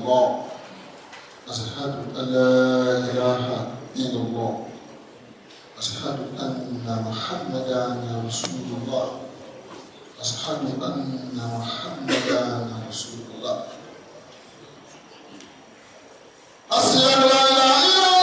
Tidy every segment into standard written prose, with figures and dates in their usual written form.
الله أشهد أن لا إله إلا الله أشهد أن محمدا رسول الله أشهد أن محمدا رسول الله أشهد أن لا إله إلا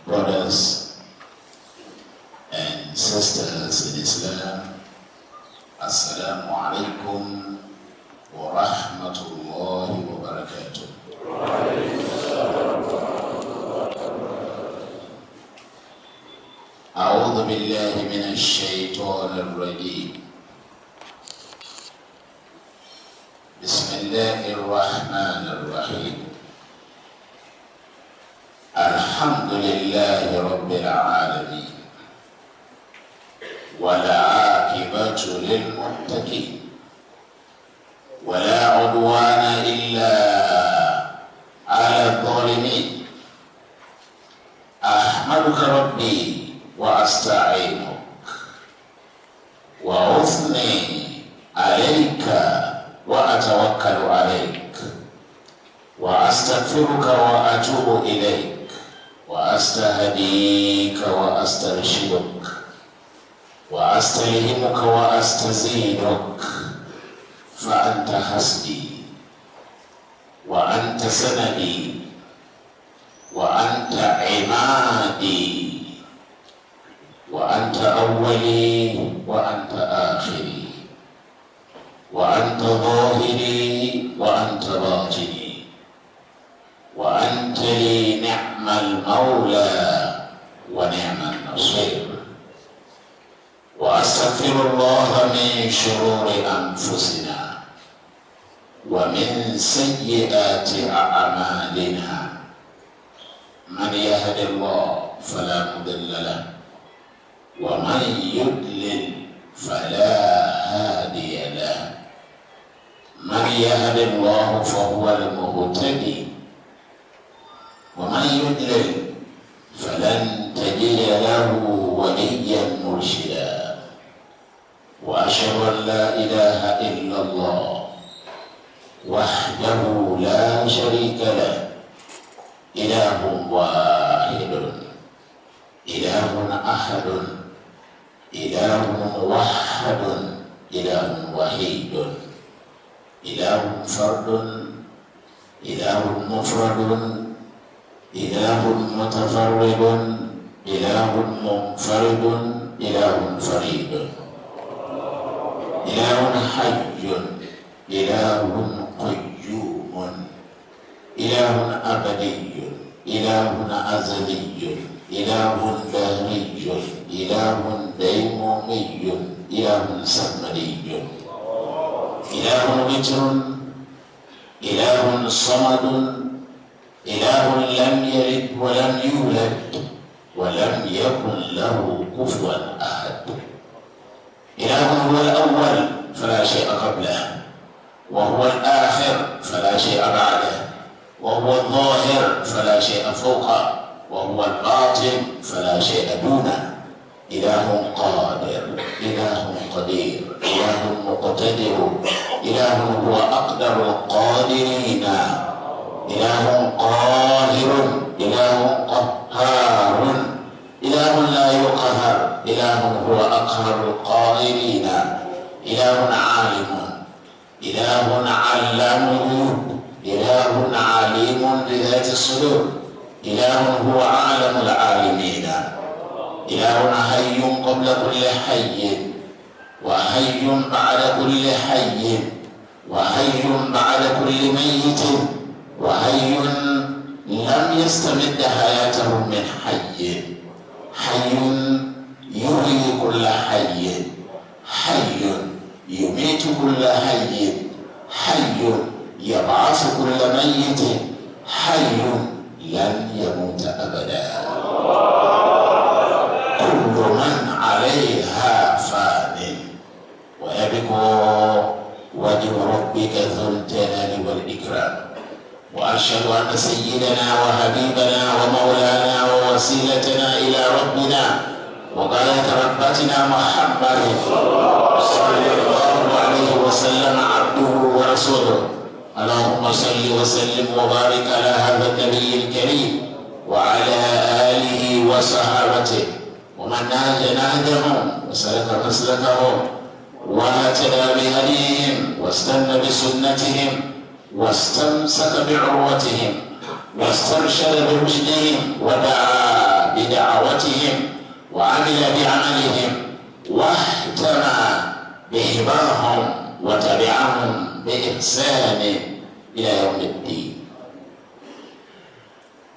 Brothers and sisters in Islam, Assalamu alaikum wa rahmatullahi wa barakatuh. أعوذ بالله من الشيطان الرجيم. بسم الله الرحمن الرحيم. الحمد لله رب العالمين والعاقبة للمتقين ولا عدوان إلا على الظالمين. أحمدك ربي وأستعينك وأثني عليك وأتوكل عليك وأستغفرك وأتوب إليك وأستهديك وأسترشدك وأستلهمك وأستزيدك فأنت حسبي وأنت سندي وأنت عمادي وأنت أولي وأنت آخري وأنت ظاهري وأنت باطني وأنت لي نعم المولى ونعم النصير. وأستغفر الله من شرور أنفسنا ومن سيئات أعمالنا. من يهد الله فلا مضل له ومن يضلل فلا هادي له. من يهد الله فهو المهتدي ومن يضلل فلن تجد له وليا مرشدا. وأشهد أن لا إله إلا الله وحده لا شريك له، إله واحد، إله أحد، إله موحد، إله وحيد، إله فرد، إله مفرد، إله متفرد، إله منفرد، إله فريد، إله حي، إله قيوم، إله أبدي، إله أزلي، إله دهري، إله ديمومي، إله سرمدي، إله وتر، إله صمد، إله لم يلد ولم يولد ولم يكن له كفوا أحد. إله هو الأول فلا شيء قبله، وهو الآخر فلا شيء بعده، وهو الظاهر فلا شيء فوقه، وهو الباطن فلا شيء دونه. إله قادر، إله قدير، إله مقتدر، إله هو أقدر القادرين، إله قاهر، إله قهار، إله لا يقهر، إله هو أقهر القاهرين، إله عالم، إله علام الغيوب، إله عليم بذات الصدور، إله هو عالم العالمين، إله حي قبل كل حي، وحي بعد كل حي، وحي بعد كل ميت، وحي لم يستمد حياته من حي، حي يحيي كل حي، حي يميت كل حي، حي يبعث كل ميت، حي لن يموت أبدا. كل من عليها فان ويبقى وجه ربك ذو الجلال والإكرام. وأشهد أن سيدنا وحبيبنا ومولانا ووسيلتنا إلى ربنا وغاية رغبتنا محمد صلى الله عليه وسلم عبده ورسوله. اللهم صل وسلم وبارك على هذا النبي الكريم وعلى آله وصحابته ومن نهج نهجهم وسلك مسلكهم واهتدى بهديهم واستنى بسنتهم واستمسك بعروتهم واسترشد برشدهم ودعا بدعوتهم وعمل بعملهم واحتمى بهباهم وتبعهم بإحسان إلى يوم الدين.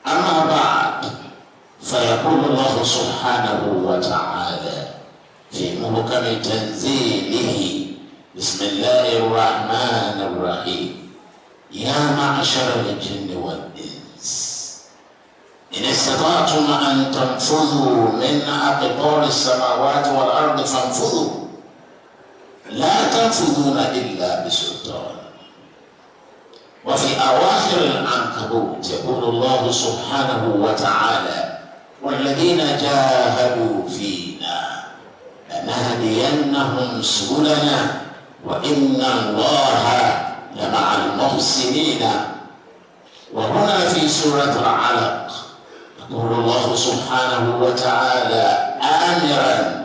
أما بعد، فيقول الله سبحانه وتعالى في محكم تنزيله: بسم الله الرحمن الرحيم. يا معشر الجن والإنس إن استطعتم أن تنفذوا من أقطار السماوات والأرض فانفذوا لا تنفذون إلا بسلطان. وفي أواخر العنكبوت يقول الله سبحانه وتعالى: والذين جاهدوا فينا لنهدينهم سبلنا وإن الله لمع المحسنين. وهنا في سورة العلق يقول الله سبحانه وتعالى آمرا: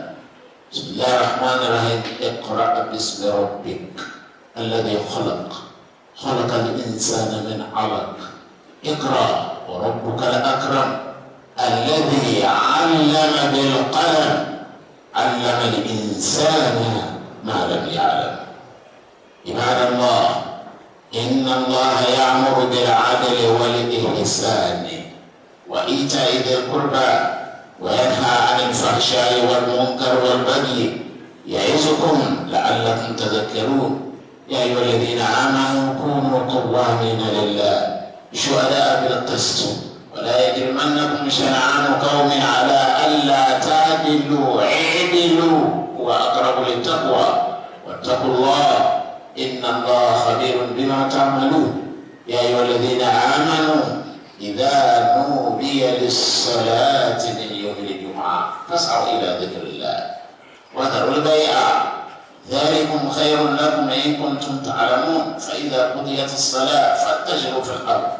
بسم الله الرحمن الرحيم، اقرأ باسم ربك الذي خلق الإنسان من علق، اقرأ وربك الأكرم الذي علم بالقلم علم الإنسان ما لم يعلم. عباد الله، إن الله يأمر بالعدل والإحسان وإيتاء ذي القربى وينهى عن الفحشاء والمنكر والبغي يعظكم لعلكم تذكرون. يا أيها الذين آمنوا كونوا قوامين لله شهداء بالقسط ولا يجرمنكم شنآن قوم على ألا تعدلوا اعدلوا هو أقرب للتقوى واتقوا الله إن الله خبير بما تعملون. يا أيها الذين آمنوا إذا نودي للصلاة من يوم الجمعة فاسعوا إلى ذكر الله وذروا البيع ذلكم خير لكم إن كنتم تعلمون فإذا قضيت الصلاة فاتجروا في الأرض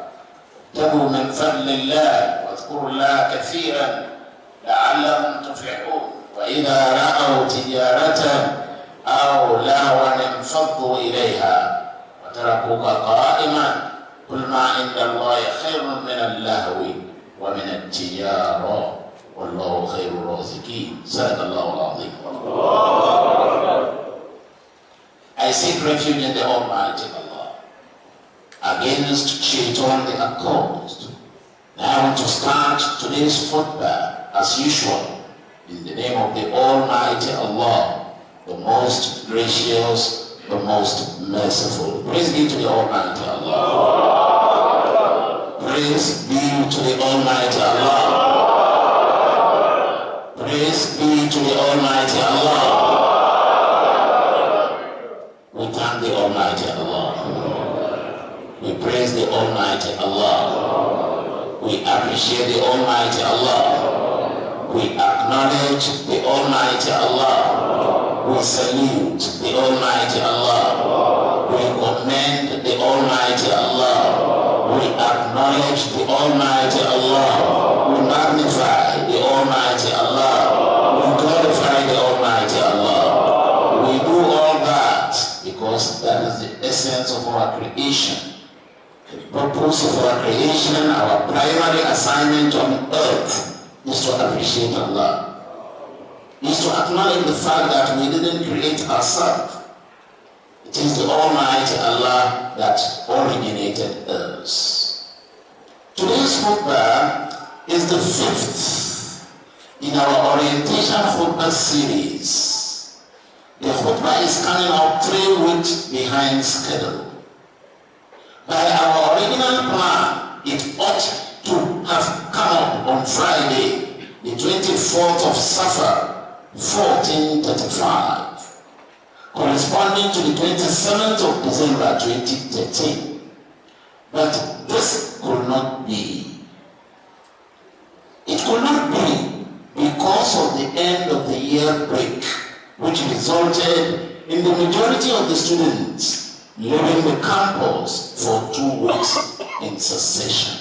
ابتغوا من فضل الله واذكروا الله كثيرا لعلهم تفلحون وإذا رأوا تجارة أو لهوا انفضوا إليها وتركوك قائما قل ما عند الله خير من اللهو ومن التجارة والله خير الرازقين صدق الله العظيم. I seek refuge in the Almighty Allah against Shaitan the accursed. Now I want to start today's khutbah as usual in the name of the Almighty Allah, the most gracious, the most merciful. Praise be to the Almighty Allah. Praise be to the Almighty Allah. Praise be to the Almighty Allah. We thank the Almighty Allah. We praise the Almighty Allah. We appreciate the Almighty Allah. We acknowledge the Almighty Allah. We salute the Almighty Allah. We commend the Almighty Allah. We acknowledge the Almighty Allah. We magnify the Almighty Allah. We glorify the Almighty Allah. We do all that because that is the essence of our creation. The purpose of our creation, our primary assignment on earth is to appreciate Allah. Is to acknowledge the fact that we didn't create ourselves. It is the Almighty Allah that originated us. Today's khutbah is the 5th in our orientation khutbah series. The khutbah is coming up 3 weeks behind schedule. By our original plan, it ought to have come up on Friday, the 24th of Safar, 1435, corresponding to the 27th of December 2013. But this could not be. It could not be because of the end of the year break, which resulted in the majority of the students leaving the campus for 2 weeks in succession.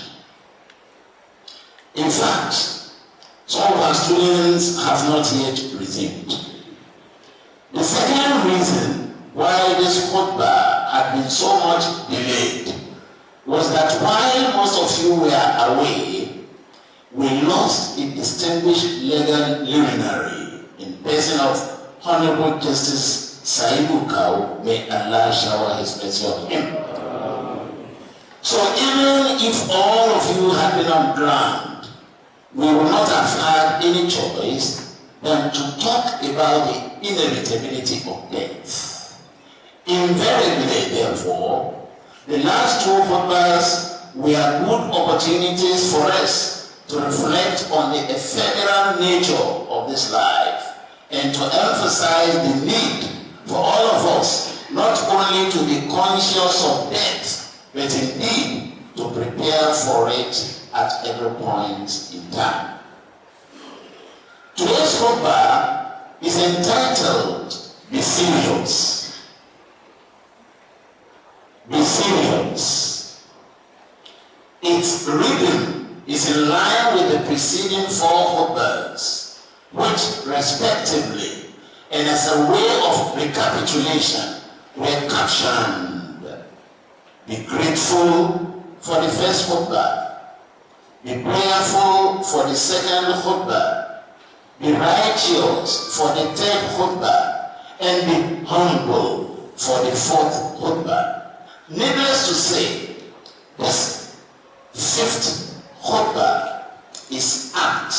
In fact, some of our students have not yet resumed. The second reason why this khutbah had been so much delayed was that while most of you were away, we lost a distinguished legal luminary in person of Honorable Justice Saibu Kau. May Allah shower his mercy on him. So even if all of you had been on ground, we would not have had any choice than to talk about the inevitability of death. Invariably, therefore, the last 2 khutbahs were good opportunities for us to reflect on the ephemeral nature of this life and to emphasize the need for all of us not only to be conscious of death, but indeed to prepare for it at every point in time. Today's khutbah is entitled, Be Serious. Be serious. Its rhythm is in line with the preceding 4 khutbahs, which respectively, and as a way of recapitulation, were captioned, Be grateful for the first khutbah, be prayerful for the second khutbah, be righteous for the 3rd khutbah, and be humble for the 4th khutbah. Needless to say, this 5th khutbah is apt,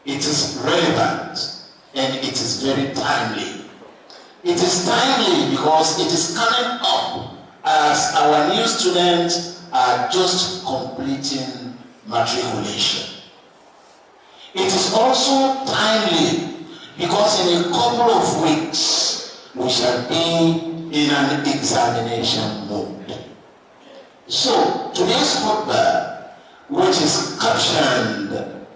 it is relevant, and it is very timely. It is timely because it is coming up as our new students are just completing matriculation. It is also timely because in a couple of weeks we shall be in an examination mode. So today's khutbah which is captioned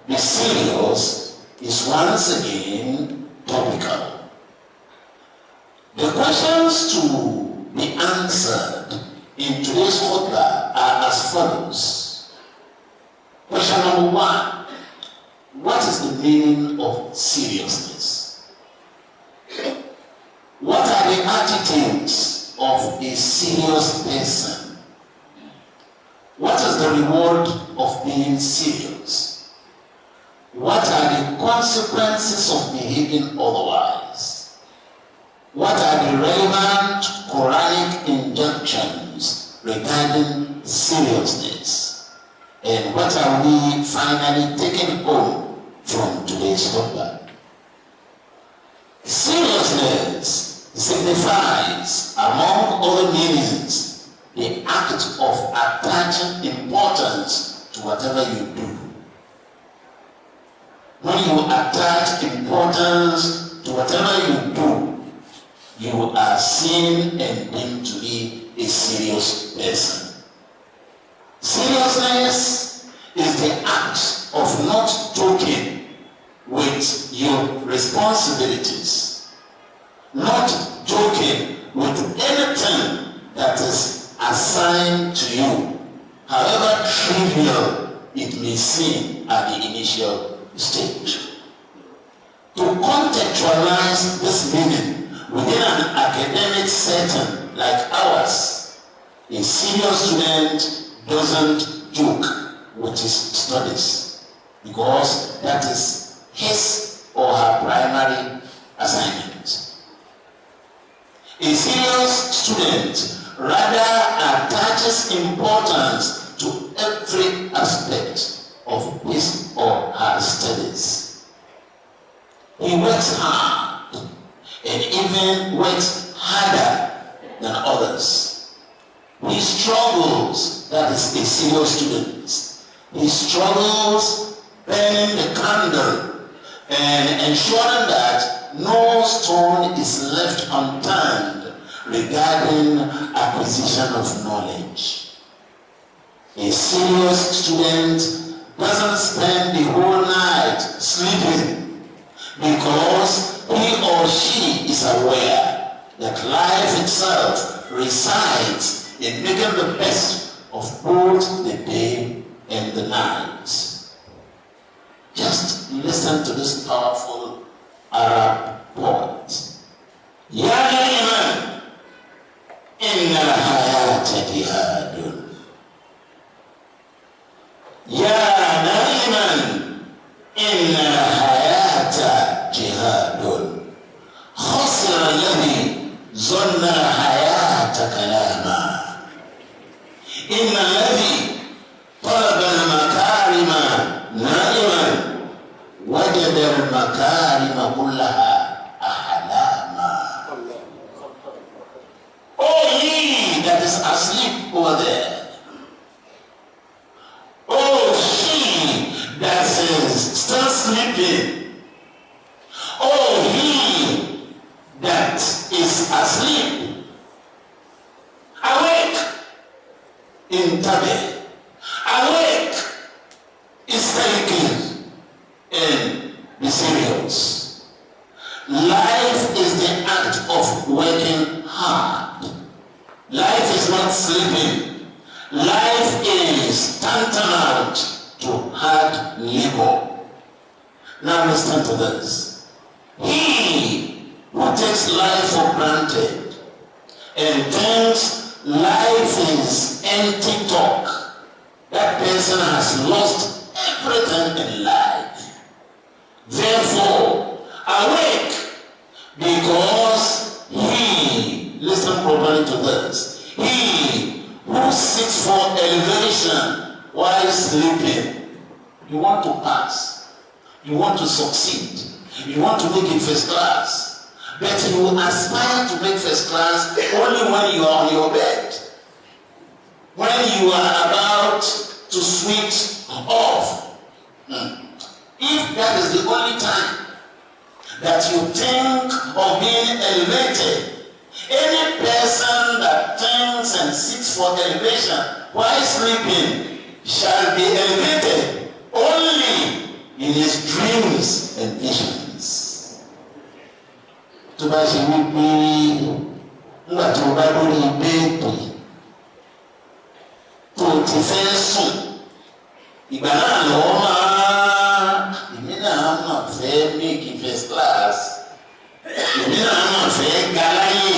"Be Serious," is once again topical. The questions to be answered in today's khutbah are as follows. Question number 1. What is the meaning of seriousness? What are the attitudes of a serious person? What is the reward of being serious? What are the consequences of behaving otherwise? What are the relevant Quranic injunctions regarding seriousness? And what are we finally taking home from today's khutbah? Seriousness signifies, among other meanings, the act of attaching importance to whatever you do. When you attach importance to whatever you do, you are seen and deemed to be a serious person. Seriousness is the act of not joking with your responsibilities, not joking with anything that is assigned to you, however trivial it may seem at the initial stage. To contextualize this meaning within an academic setting like ours, a serious student doesn't joke with his studies because that is his or her primary assignment. A serious student rather attaches importance to every aspect of his or her studies. He works hard and even works harder than others. He struggles, that is a serious student. He struggles burning the candle and ensuring that no stone is left unturned regarding acquisition of knowledge. A serious student doesn't spend the whole night sleeping because he or she is aware that life itself resides in making the best of both the day and the night. Just listen to this powerful Arab poet. Ya naiman, inna hayata jihadun. Ya naiman, inna hayata jihadun. Khasira alladhi zanna hayata kalama. إن الذي طلب المكارم نائما وجد المكارم كلها أحلاما. Oh, ye that is asleep over there. Oh, she that is still sleeping. Oh, he that is asleep. Awake. Intabe, awake, istayqiz, and be serious. Life is the act of working hard. Life is not sleeping. Life is tantamount to hard labor. Now listen to this. He who takes life for granted and thinks life is empty talk, that person has lost everything in life. Therefore, awake, because he, listen properly to this, he who seeks for elevation while sleeping, you want to pass, you want to succeed, you want to make it first class. But you aspire to make first class only when you are on your bed. When you are about to switch off. If that is the only time that you think of being elevated, any person that thinks and seeks for elevation while sleeping shall be elevated only in his dreams and visions. Tó bá ṣe wípé nígbà tí o bá lórí bẹ́ẹ̀dì tó ti fẹ́ sùn, ìgbà náà lọ́wọ́ èmi náà máa fẹ́ make first class, èmi náà máa fẹ́ ga láyé,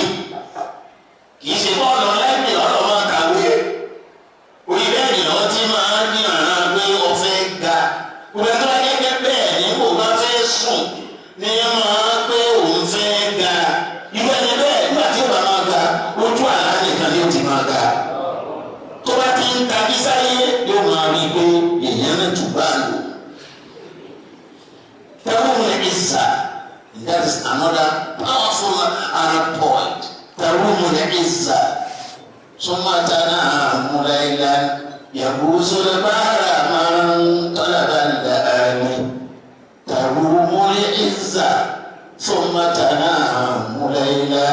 kì í ṣe bọ́ọ̀lù ọ̀lẹ́bí ọ̀rọ̀ máa kàwé orí bẹ́ẹ̀dì lọ́wọ́ tí máa ń ní ọ̀ràn pé o fẹ́ ga. Òwe tó bá gẹ́gẹ́ bẹ́ẹ̀ ni kò bá fẹ́ sùn ní máa pé òun fẹ́ ga. Irú ẹni bẹ́ẹ̀ nígbà tí ó bá máa ga, ojú àlá nìkan ni ó ti máa ga. Tó bá ti ń tají sáyé yóò máa rí i pé èèyàn náà tún bá lò. Tarumul Izza, that is another powerful Arab point. Tarumul Izza. ثم تنام ليلا يغوص البحر من طلب اللآلي. تروم العزة ثم تنام ليلا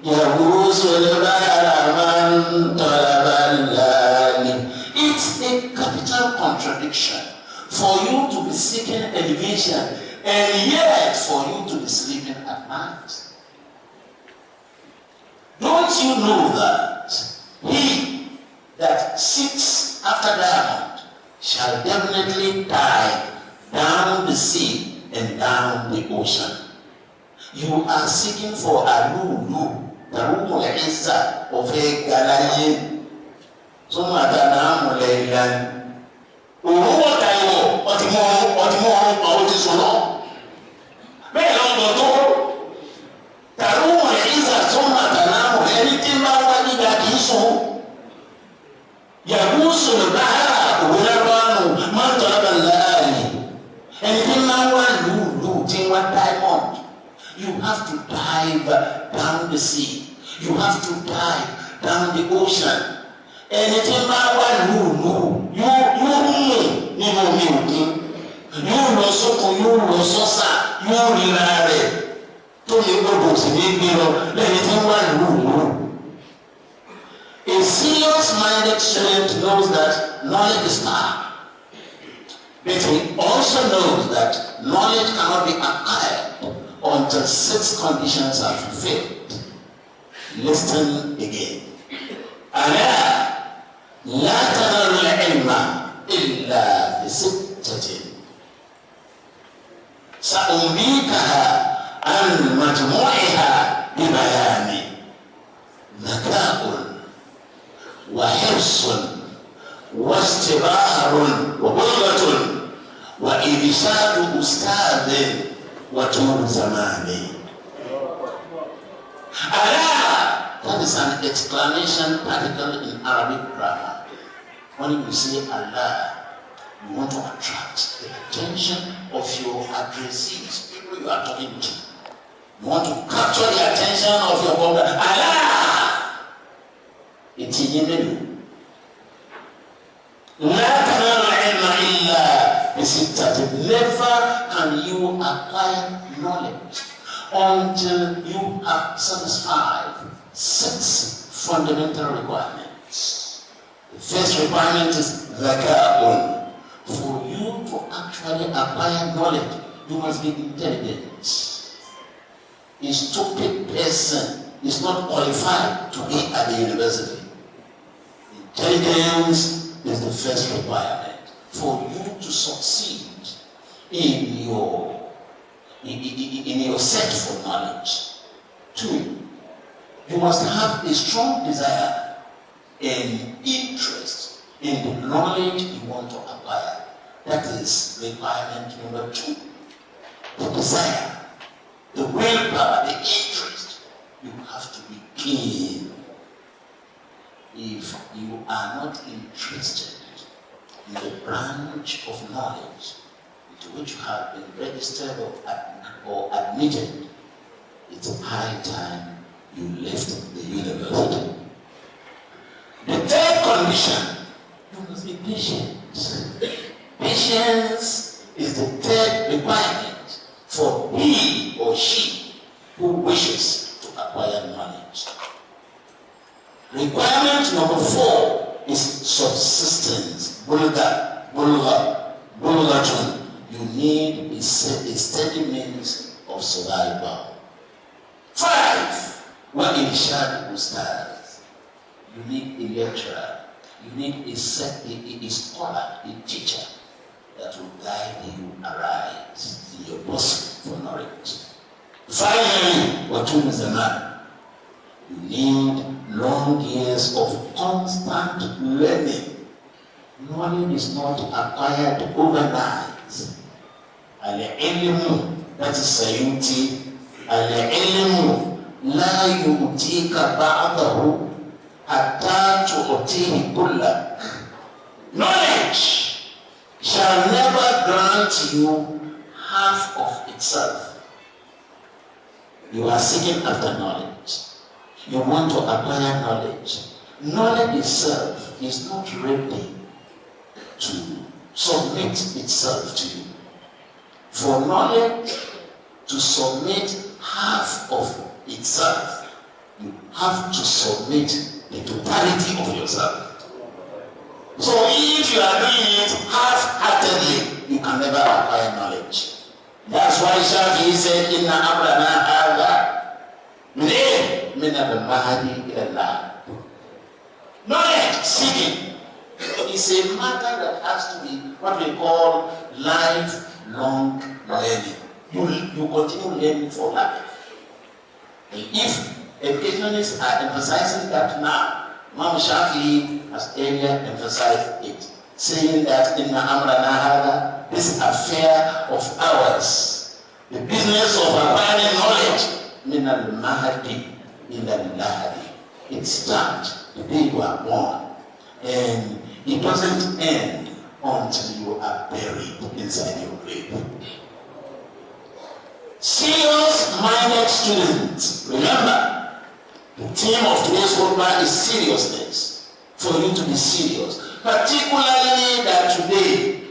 يغوص البحر من طلب اللآلي. It's a capital contradiction for you to be seeking elevation and yet for you to be sleeping at night. Don't you know that he that seeks after diamond shall definitely dive down the sea and down the ocean? You are seeking for a lulu, Tarumul Izza of a Galaye. So Madana Mulaylan. What I know, what more, is long. Very long ago, Tarumul Izza, so Madana, anything about what you so. Yagusul Bahara, Ulabanu, Mantalabali. Anything now one lulu, thing one diamond. You have to dive down the sea. You have to dive down the ocean. Anything now one lulu, you losoku, you lososa, you rilare. To you go to the anything one lulu. A serious-minded student knows that knowledge is power. But he also knows that knowledge cannot be acquired until 6 conditions are fulfilled. Listen again. ألا لا تنال العلم إلا بستة سأنبيكها عن مجموعها ببيان ذكاء وحرص واستبار وبلغة وإرشاد أستاذ وطول زمان. Allah, that is an exclamation particle in Arabic grammar. When you say Allah, you want to attract the attention of your addressees, people you are talking to. You want to capture the attention of your brother. Allah! It's in you. Never can you acquire knowledge until you have satisfied 6 fundamental requirements. The first requirement is zaka'un. For you to actually acquire knowledge, you must be intelligent. A stupid person is not qualified to be at the university. Intelligence is the first requirement for you to succeed in your search for knowledge. 2, you must have a strong desire and interest in the knowledge you want to acquire. That is requirement number 2. The desire, the willpower, the interest. You have to be keen. If you are not interested in the branch of knowledge into which you have been registered or admitted, it's high time you left the university. The third condition, you must be patient. Patience is the third requirement for he or she who wishes to acquire knowledge. Requirement number 4 is subsistence. Bulghatun. You need a steady means of survival. 5. When irshad ustaz, you need a lecturer, you need a scholar, a teacher that will guide you aright in your pursuit for knowledge. Finally, watun zaman, you need long years of constant learning. Knowledge is not acquired overnight. Al-ilmu, that is sayuti. Al-ilmu la yu'tika ba'dahu hatta tu'tihi kullak. Knowledge shall never grant you half of itself. You are seeking after knowledge. You want to acquire knowledge. Knowledge itself is not ready to submit itself to you. For knowledge to submit half of itself, you have to submit the totality of yourself. So if you are doing it half-heartedly, you can never acquire knowledge. That's why Shafi said, Inna amrana hadha min al-mahdi ila. Knowledge seeking is a matter that has to be what we call lifelong learning. You continue learning for life. If educationists are emphasizing that now, Imam Shafi has earlier emphasized it, saying that in Amrana Hada, this affair of ours, the business of acquiring knowledge, min al-mahdi ila al-lahdi, it starts the day you are born, and it doesn't end until you are buried inside your grave. Serious-minded students, remember, the theme of today's khutbah is seriousness. For you to be serious. Particularly that today,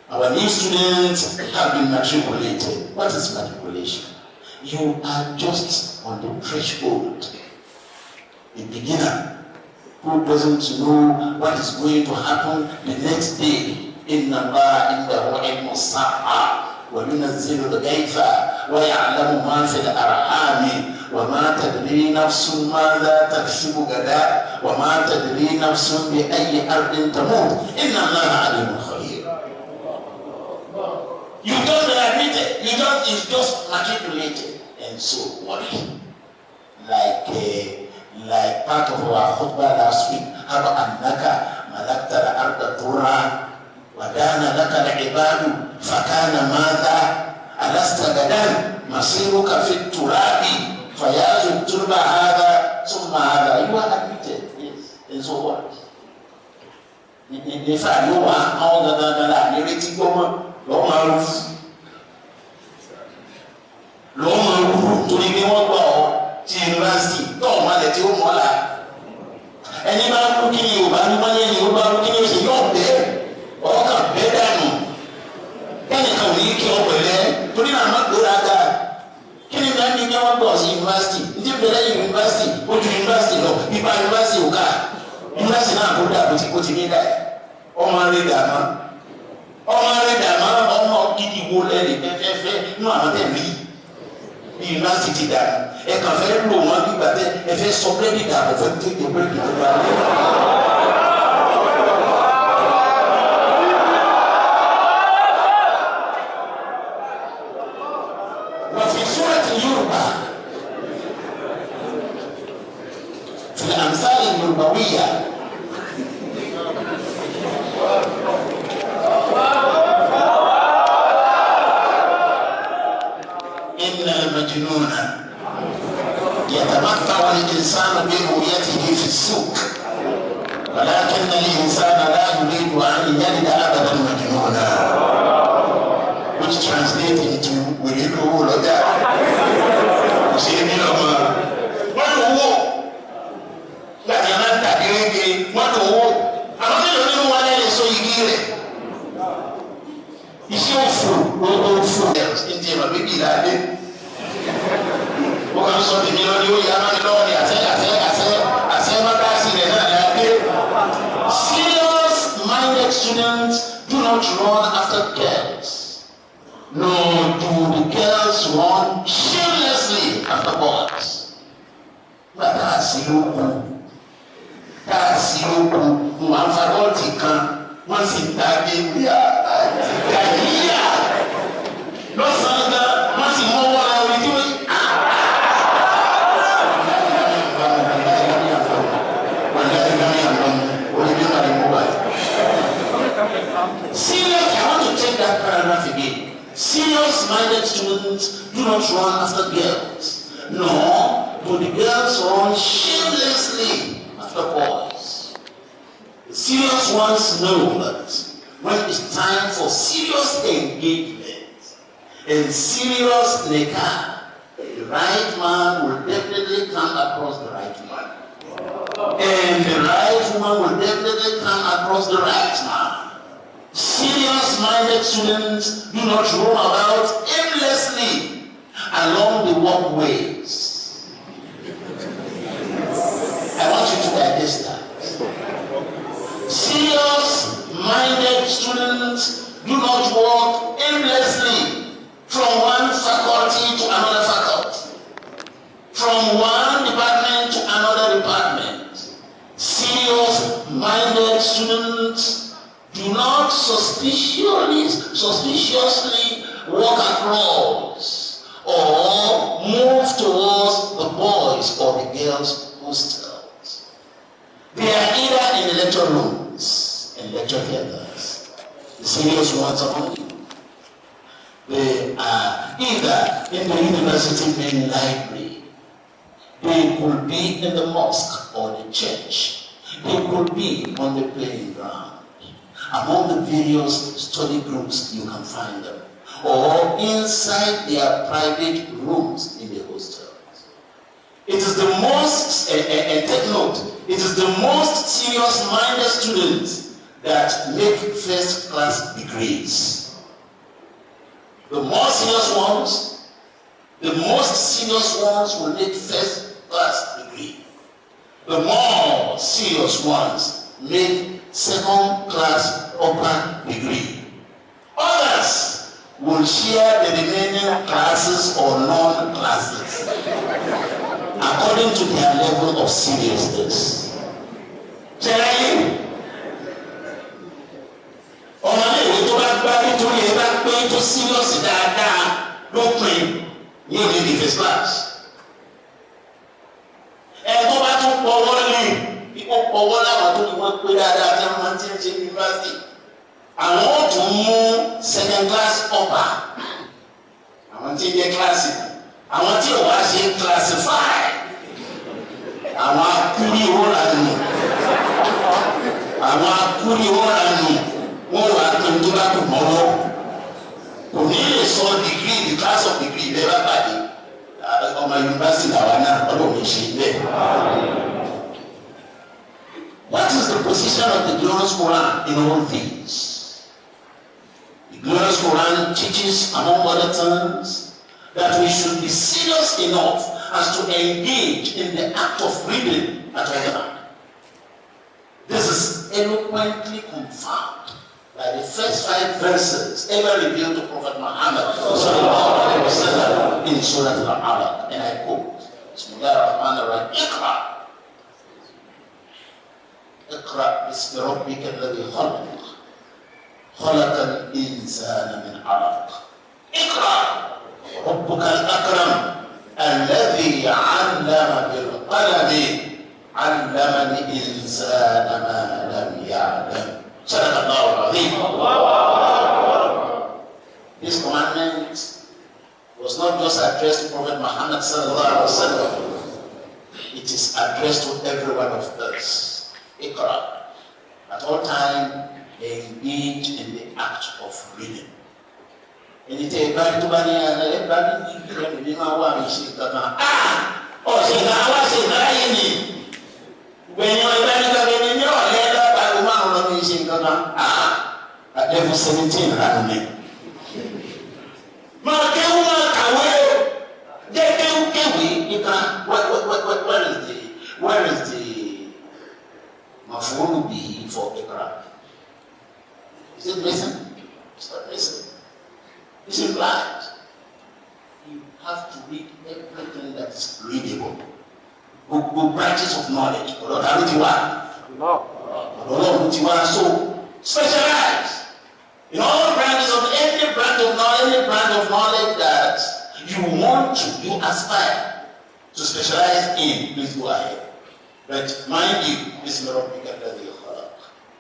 our new students have been matriculated. What is matriculation? You are just on the threshold. A beginner who doesn't know what is going to happen the next day. Inna Allah indahu ilmu sa'a wa yunazzilu al-ghaytha wa ya'lamu ma fi al-arhami وما تدري نفس ماذا تكسب غدا وما تدري نفس بأي أرض تموت إن الله عليم خبير. You don't admit it. It's just matriculated. And so what? Like part of our khutbah last week. Haba annaka malakta al-arda turra wa dana laka al-ibadu fakana madha alasta gadan masiruka fi turabi. Fayazu turba hada summa hada. You are admitted, yes. And so what? In fact, you are all the narrative government, Loma to the one to university, don't want to do more. Any man looking you, but money you are looking at your bed, or come better. Any can we kill over there? Put it on my good idea. Can you let me know what university? If you believe university, what university? No, if I university, you can. University now put that, but you need that. Oh my God, oh my kitty wool, no, I'm not the university that a very low one, but if it's so ready that if you take the break, في الأمثال النبوية إن المجنون يتمتع الإنسان برؤيته في السوق ولكن الإنسان لا يريد أن يلد أبدا مجنونا, which translates into we need to hold on that. You see me no more. What do you want? Like a man that you what do you want? I'm not going to want to so you give it. You see what food? In the baby like it. What I'm sorry, you know, you are not alone. I say, my guys in the students do not run after girls, nor do the girls run shamelessly after boys. But that's you. That's you. One faculty can once in that game we are no sanga once in more one we do it. Serious, I want to take that paragraph again. Serious-minded students do not run after girls, nor do the girls run shamelessly after boys. The serious ones know that when it's time for serious engagement and serious nikah, the right man will definitely come across the right man. And the right woman will definitely come across the right man. Serious-minded students do not roam about aimlessly along the walkways. I want you to digest that. Serious-minded students do not walk aimlessly from one faculty to another faculty, from one department to another department. Serious-minded students do not suspiciously walk across or move towards the boys or the girls' hostels. They are either in the lecture rooms and lecture theaters, the serious ones among you. They are either in the university main library. They could be in the mosque or the church. They could be on the playing ground. Among the various study groups you can find them, or inside their private rooms in the hostels. It is the most, and take note, it is the most serious-minded students that make first-class degrees. The more serious ones, the most serious ones will make first-class degree. The more serious ones make second-class upper degree. Others will share the remaining classes or non-classes according to their level of seriousness. Tell ọmọléèwé tó bá gbá nítorí ẹ bá pé tó serious dáadáa lópin ní òní di first class. Ẹ tó bá tún pọwọ́ lé ó pọwọ́ láwọn tó ní wọ́n pé dáadáa tí wọ́n ti ń ṣe yunifásitì. Àwọn ó tún mú second class upper. Àwọn tí ń jẹ́ kíláàsì. Àwọn tí ò wá ṣe classify. Àwọn akúrí òwúrà nù. Àwọn akúrí òwúrà nù. Wọ́n wà tó ń tó bá kù mọ́wọ́. Kò ní lè sọ degree, the class of degree bẹ́ẹ̀ bá pàdé. Ọmọ yunifásitì làwọn náà ọlọ́run ṣe bẹ́ẹ̀. What is the position of the glorious Quran in all things? The glorious Quran teaches, among other things, that we should be serious enough as to engage in the act of reading at all times. This is eloquently confirmed by the first 5 verses ever revealed to Prophet Muhammad in Surah Al-Alaq, and I quote, Bismillah ar-Rahman ar-Rahim, Iqra. اقرأ باسم ربك الذي خلق خلق الإنسان من علق اقرأ ربك الأكرم الذي علم بالقلم علم الإنسان ما لم يعلم صدق الله العظيم. This commandment was not just addressed to Prophet Muhammad sallallahu alaihi wasallam. It is addressed to every one of us. Ikra. At all times, engage in the act of reading. Ẹni tẹ ìbáni tó bá ní ẹgbàá ní ìgbìyànjú ní máa wà ní ṣe kankan. Ọ̀sẹ̀ náà wá ṣe ìdáráyé ni. Gbẹ̀yìn ìbáni gbàgbé ní ọ̀lẹ́ lọ́pàá márùn-ún lọ ní ṣe kankan. Àdẹ́fù 17 ránù ni. Máa kéwú máa kàwé o. Jẹ́ kéwú kéwé nìkan. Where is the maf'ul bihi for Iqra? Is it missing? It's not missing. It's implied. You have to read everything that is readable. Good branches of knowledge. No. So specialize in all branches of any branch of knowledge that you want to, you aspire to specialize in. Please go ahead. But mind you, this is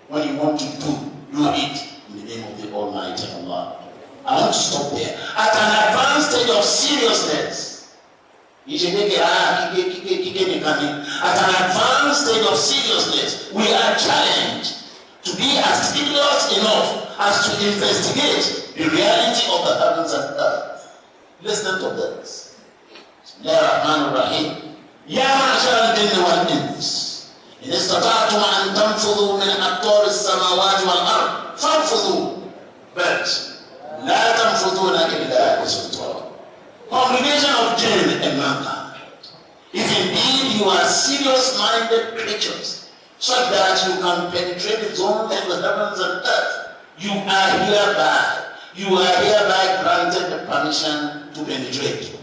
when you want to do it in the name of the Almighty Allah. I want to stop there. At an advanced stage of seriousnness, at an advanced stage of seriousness, we are challenged to be as serious enough as to investigate the reality of the heavens and earth. Listen to this. Bismillahirrahmanirrahim. Ya ma'ashar al-jinni wal-ins, in istata'tum an tanfudhu min aqtar as-samawati wal-ard fanfudhu, but la tanfudhuna illa bi-sultan. Congregation of jinn and mankind, if indeed you are serious-minded creatures, such that you can penetrate the zones of the heavens and earth, you are hereby granted the permission to penetrate.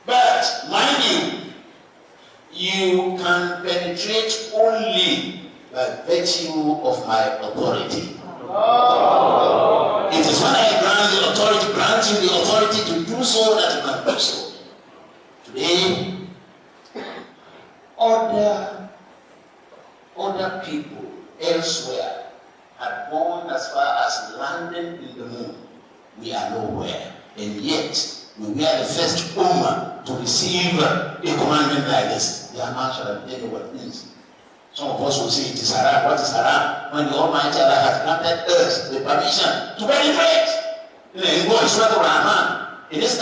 But mind you can penetrate only by virtue of my authority. It is when I grant you the authority to do so that you can do so. Today, other people elsewhere had gone as far as landing in the moon. We are nowhere, and yet we were the first ummah to receive a commandment like this. The Amashar and anyone means. Some of us will say it is haram. What is haram? When the Almighty Allah has granted us the permission to penetrate. In Surah Al-Rahman, if you have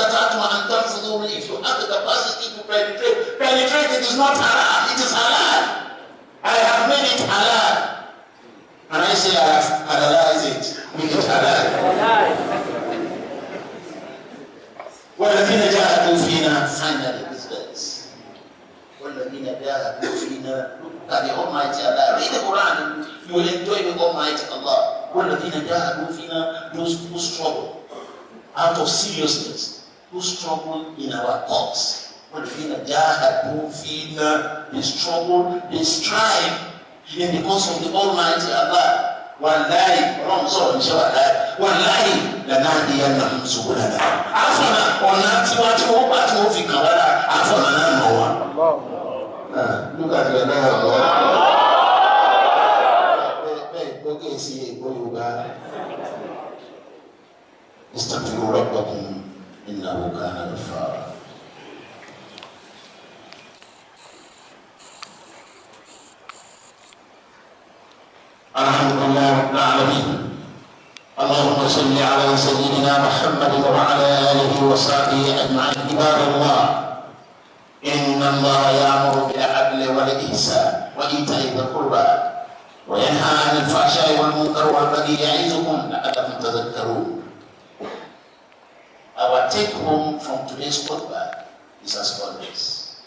the capacity to penetrate, it is not haram, it is halal. I have made it halal. And I say I have halalized it. Make it halal. وَالَّذِينَ جَاهَدُوا فِينَا, finally this verse. وَالَّذِينَ جَاهَدُوا فِينَا, look at the Almighty Allah. Read the Quran and you will enjoy the Almighty Allah. وَالَّذِينَ جَاهَدُوا فِينَا, those who struggle out of seriousness, who struggle in our cause. وَالَّذِينَ جَاهَدُوا فِينَا, they struggle, they strive in the cause of the Almighty Allah. Wallahi, wallahi, lanahdiyannahum subulana. Afana, onati watu fi kawala, afana na noa. Look at your neighbor. Okay, see, go yoga. Istaghfiru rabbakum innahu kana ghaffara. الحمد لله رب العالمين. اللهم صل على سيدنا محمد وعلى اله وصحبه اجمعين. عباد الله، ان الله يامر بالعدل والاحسان وايتاء ذي القربى وينهى عن الفحشاء والمنكر والبغي يعظكم لعلكم تذكرون. Our take home from today's khutbah is as follows.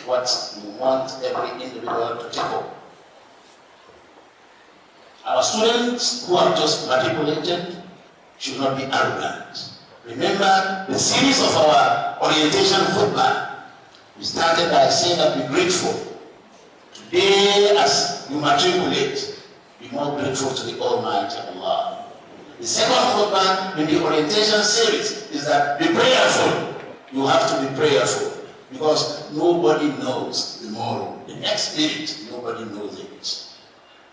What we want every individual to take home. Our students who have just matriculated should not be arrogant. Remember the series of our orientation khutbah. We started by saying that we're grateful. Today, as you matriculate, be more grateful to the Almighty Allah. The second khutbah in the orientation series is that be prayerful. You have to be prayerful because nobody knows tomorrow. The next minute, nobody knows it.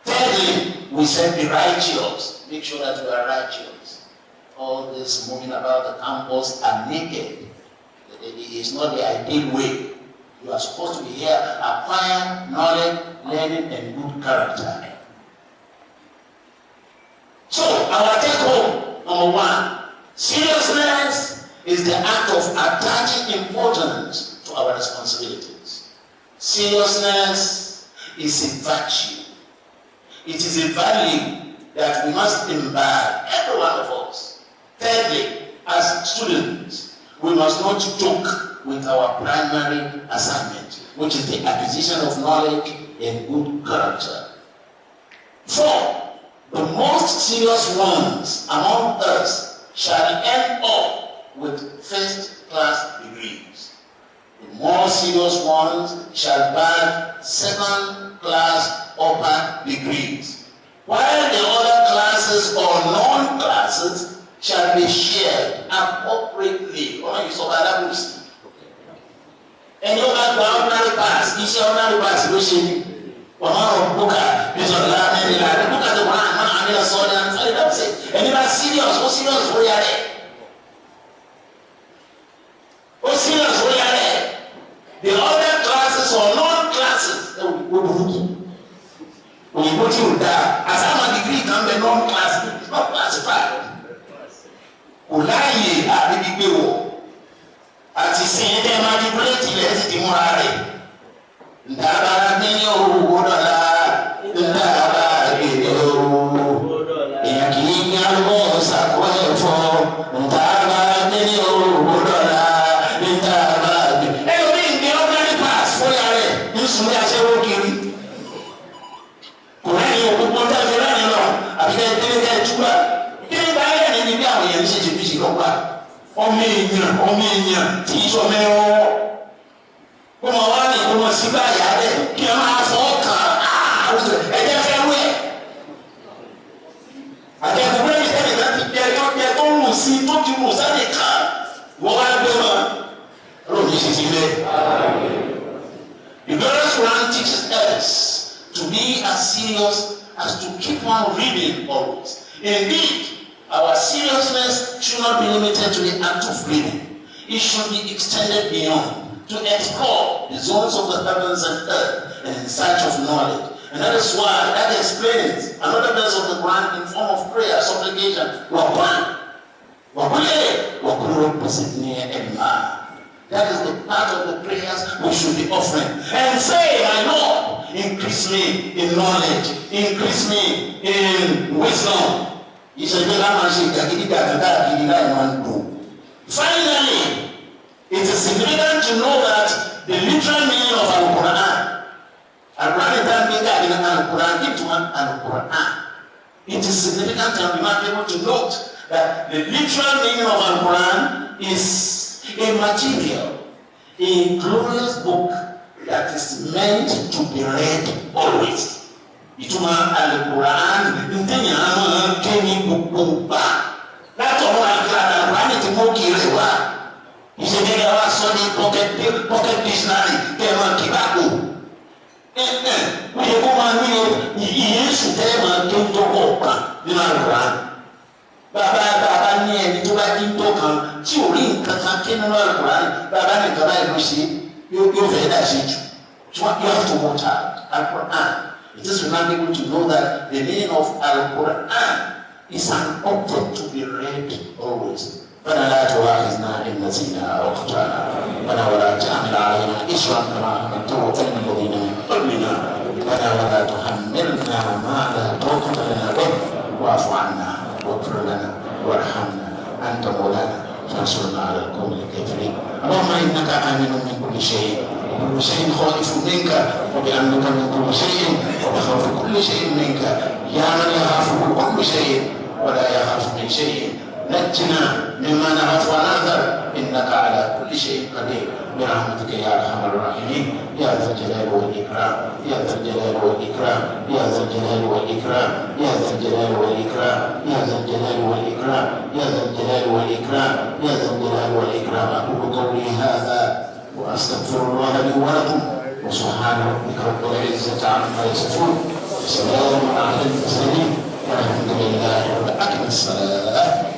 Thirdly, we said be righteous. Make sure that you are righteous. All this moving about the campus are naked. It is not the ideal way. You are supposed to be here, acquire knowledge, learning, and good character. So, our take home, number one, seriousness is the act of attaching importance to our responsibilities. Seriousness is a virtue. It is a value that we must imbibe, every one of us. Thirdly, as students, we must not joke with our primary assignment, which is the acquisition of knowledge and good character. 4, most serious ones among us shall end up with first-class degrees. The more serious ones shall bag second-class upper degrees, while the other classes or non-classes shall be shared appropriately. And you have the ordinary pass. This ordinary pass which is one of Buka, this of Latin, the Buka the one, and the Soldier, and that's it. And you are serious, oh serious, oh yeah. Oh serious, oh yeah. The other classes or non-classes, when you go to that, as I'm a degree can be non-class, it's not classified. Ulaye abibigbewo ati sin de manipulate le ti morale. Ndaba ni owo dola, ndaba ni owo. Eyan ki ni alwo sako efo, ndaba ni owo dola, ndaba ni. Elomi ni ordinary pass for yare, nsu ya se wo kiri. Kurani ogbogbo ta fi rani lo, abi ke tele tuba. Kini ba ye ni bi awon yen se ti bi si lo pa. Ọmọ èèyàn tí ìṣọ́ mẹ́wọ́ kó mọ̀ wá ní kó mọ̀ sí báyà rẹ̀ kí ẹ máa fọ́ kàn ẹ̀jẹ̀ fẹ́ wẹ̀. Àtẹ̀kùn bẹ́ẹ̀ ní sẹ́ni láti jẹ ẹjọ́ tó rùn sí tó ti rùn sẹ́ni kan wọ́n wá gbé mọ́ lóòní sì ti lé. The glorious Quran teaches us to be as serious as to keep on reading always. Indeed, our seriousness should not be limited to the act of reading. It should be extended beyond, to explore the zones of the heavens and earth in search of knowledge. And that is why that explains another verse of the Quran in form of prayer, supplication. That is the part of the prayers we should be offering. And say, my Lord, increase me in knowledge, increase me in wisdom. Finally, it is significant to know that the literal meaning of Al-Quran, it is significant and remarkable to note that the literal meaning of Al-Quran is a material, a glorious book that is meant to be read always. Ìtumọ̀ Al-Quran ntẹ̀yìn àwọn kéwì gbogbo gbà látọ̀rọ̀ àgbà Al-Quran ti mú kiri wá ìṣẹ̀lẹ̀ wa sọ ní pocket dictionary tẹ̀wọ̀n kíkàkó wíyẹ kó máa ní ìyẹn sùn tẹ̀wọ̀n tó ń tọ́kọ̀ kan nínú Al-Quran bàbá ní ẹni tó bá dín tó kan tí ò rí nǹkan kan kí nínú Al-Quran bàbá ní nǹkan báyìí ló ṣe yóò fẹ́ dà ṣe jù you have to watch out Al-Quran. It is remarkable to know that the meaning of Al-Quran is an object to be read always. فَلَا لَا تُؤَاخِذْنَا إِن نَّسِينَا أَوْ أَخْطَأْنَا رَبَّنَا وَلَا تَحْمِلْ عَلَيْنَا إِصْرًا كَمَا حَمَلْتَهُ عَلَى الَّذِينَ مِن قَبْلِنَا ربنا ولا تحملنا ما لا طاقة لنا به واعف عنا واغفر لنا وارحمنا أنت مولانا فانصرنا على القوم الكافرين. اللهم إنك آمن من كل شيء وكل شيء خائف منك وبأمنك من كل شيء وبخوف كل شيء منك يا من يخافه كل شيء ولا يخاف من شيء. نجنا مما نخاف ونحذر إنك على كل شيء قدير برحمتك يا أرحم الراحمين يا ذا الجلال والإكرام يا ذا الجلال والإكرام يا ذا الجلال والإكرام يا ذا الجلال والإكرام يا ذا الجلال والإكرام يا ذا الجلال والإكرام يا ذا الجلال والإكرام. أقول قولي هذا وأستغفر الله لي ولكم وسبحان ربك رب العزة عما يصفون وسلام على المرسلين والحمد لله رب العالمين. الصلاة